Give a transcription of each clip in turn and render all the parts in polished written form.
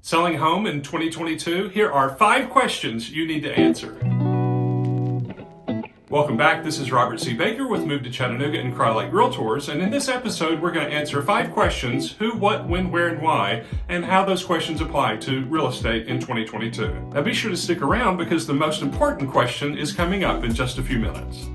Selling a home in 2022? Here are 5 questions you need to answer. Welcome back. This is Robert C. Baker with Move to Chattanooga and Crye-Leike Realtors, and in this episode we're going to answer 5 questions: who, what, when, where, and why, and how those questions apply to real estate in 2022. Now be sure to stick around because the most important question is coming up in just a few minutes.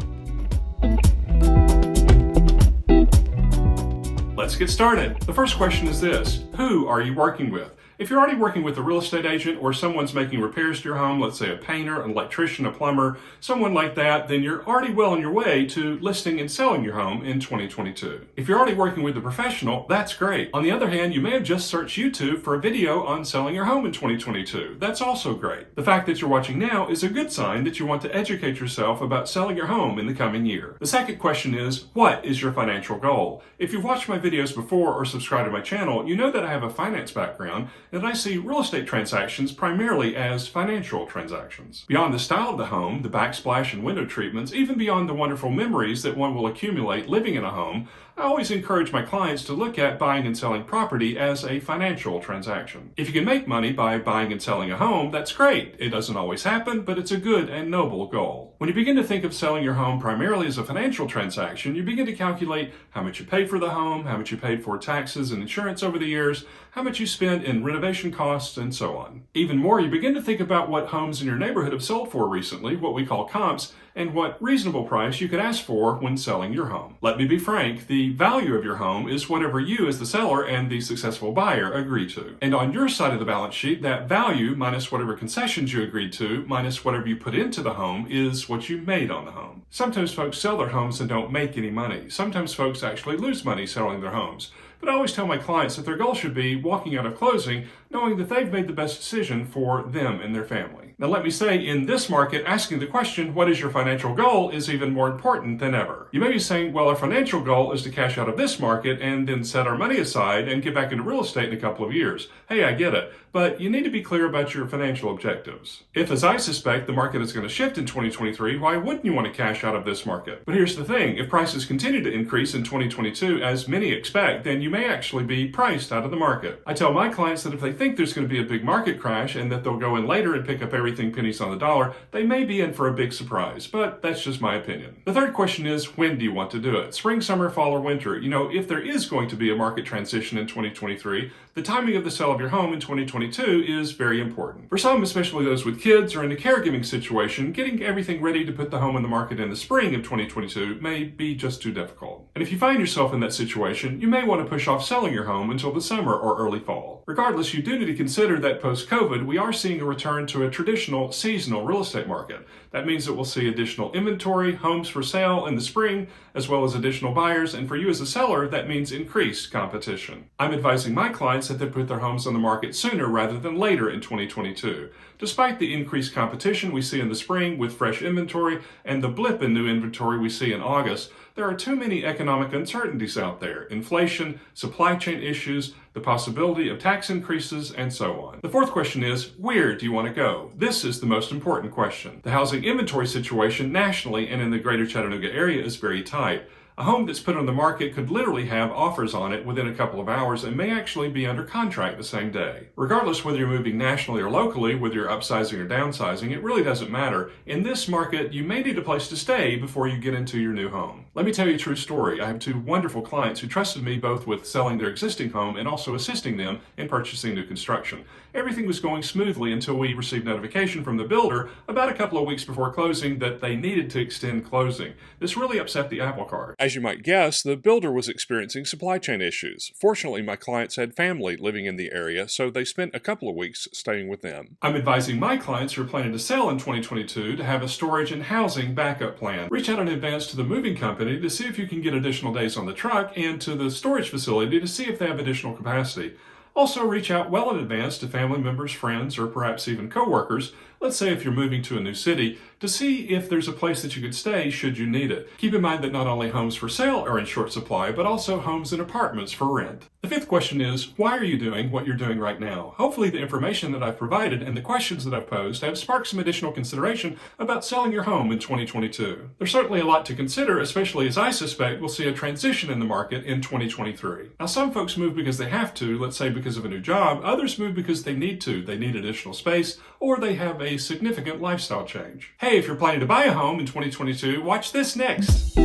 Let's get started. The first question is this: who are you working with? If you're already working with a real estate agent or someone's making repairs to your home, let's say a painter, an electrician, a plumber, someone like that, then you're already well on your way to listing and selling your home in 2022. If you're already working with a professional, that's great. On the other hand, you may have just searched YouTube for a video on selling your home in 2022. That's also great. The fact that you're watching now is a good sign that you want to educate yourself about selling your home in the coming year. The second question is, what is your financial goal? If you've watched my videos before or subscribed to my channel, you know that I have a finance background and I see real estate transactions primarily as financial transactions. Beyond the style of the home, the backsplash and window treatments, even beyond the wonderful memories that one will accumulate living in a home, I always encourage my clients to look at buying and selling property as a financial transaction. If you can make money by buying and selling a home, that's great. It doesn't always happen, but it's a good and noble goal. When you begin to think of selling your home primarily as a financial transaction, you begin to calculate how much you paid for the home, how much you paid for taxes and insurance over the years, how much you spent in renovation costs, and so on. Even more, you begin to think about what homes in your neighborhood have sold for recently, what we call comps, and what reasonable price you could ask for when selling your home. Let me be frank, the value of your home is whatever you as the seller and the successful buyer agree to. And on your side of the balance sheet, that value minus whatever concessions you agreed to, minus whatever you put into the home, is what you made on the home. Sometimes folks sell their homes and don't make any money. Sometimes folks actually lose money selling their homes. But I always tell my clients that their goal should be walking out of closing knowing that they've made the best decision for them and their family. Now let me say, in this market, asking the question, what is your financial goal, is even more important than ever. You may be saying, well, our financial goal is to cash out of this market and then set our money aside and get back into real estate in a couple of years. Hey, I get it. But you need to be clear about your financial objectives. If, as I suspect, the market is going to shift in 2023, why wouldn't you want to cash out of this market? But here's the thing. If prices continue to increase in 2022, as many expect, then you may actually be priced out of the market. I tell my clients that if they think there's going to be a big market crash and that they'll go in later and pick up everything pennies on the dollar, they may be in for a big surprise. But that's just my opinion. The third question is, when do you want to do it? Spring, summer, fall, or winter? You know, if there is going to be a market transition in 2023, the timing of the sale of your home in 2022 is very important. For some, especially those with kids or in a caregiving situation, getting everything ready to put the home in the market in the spring of 2022 may be just too difficult. And if you find yourself in that situation, you may want to push off selling your home until the summer or early fall. Regardless, you do need to consider that post-COVID, we are seeing a return to a traditional seasonal real estate market. That means that we'll see additional inventory, homes for sale in the spring, as well as additional buyers, and for you as a seller, that means increased competition. I'm advising my clients that they put their homes on the market sooner rather than later in 2022. Despite the increased competition we see in the spring with fresh inventory and the blip in new inventory we see in August, there are too many economic uncertainties out there: inflation, supply chain issues, the possibility of tax increases, and so on. The fourth question is, where do you want to go? This is the most important question. The housing inventory situation nationally and in the greater Chattanooga area is very tight. A home that's put on the market could literally have offers on it within a couple of hours and may actually be under contract the same day. Regardless whether you're moving nationally or locally, whether you're upsizing or downsizing, it really doesn't matter. In this market, you may need a place to stay before you get into your new home. Let me tell you a true story. I have 2 wonderful clients who trusted me both with selling their existing home and also assisting them in purchasing new construction. Everything was going smoothly until we received notification from the builder about a couple of weeks before closing that they needed to extend closing. This really upset the apple cart. As you might guess, the builder was experiencing supply chain issues. Fortunately, my clients had family living in the area, so they spent a couple of weeks staying with them. I'm advising my clients who are planning to sell in 2022 to have a storage and housing backup plan. Reach out in advance to the moving company to see if you can get additional days on the truck and to the storage facility to see if they have additional capacity. Also, reach out well in advance to family members, friends, or perhaps even coworkers, let's say if you're moving to a new city, to see if there's a place that you could stay should you need it. Keep in mind that not only homes for sale are in short supply, but also homes and apartments for rent. The fifth question is, why are you doing what you're doing right now? Hopefully the information that I've provided and the questions that I've posed have sparked some additional consideration about selling your home in 2022. There's certainly a lot to consider, especially as I suspect we'll see a transition in the market in 2023. Now, some folks move because they have to, let's say because because of a new job. Others move because they need to. They need additional space, or they have a significant lifestyle change. Hey, if you're planning to buy a home in 2022, watch this next.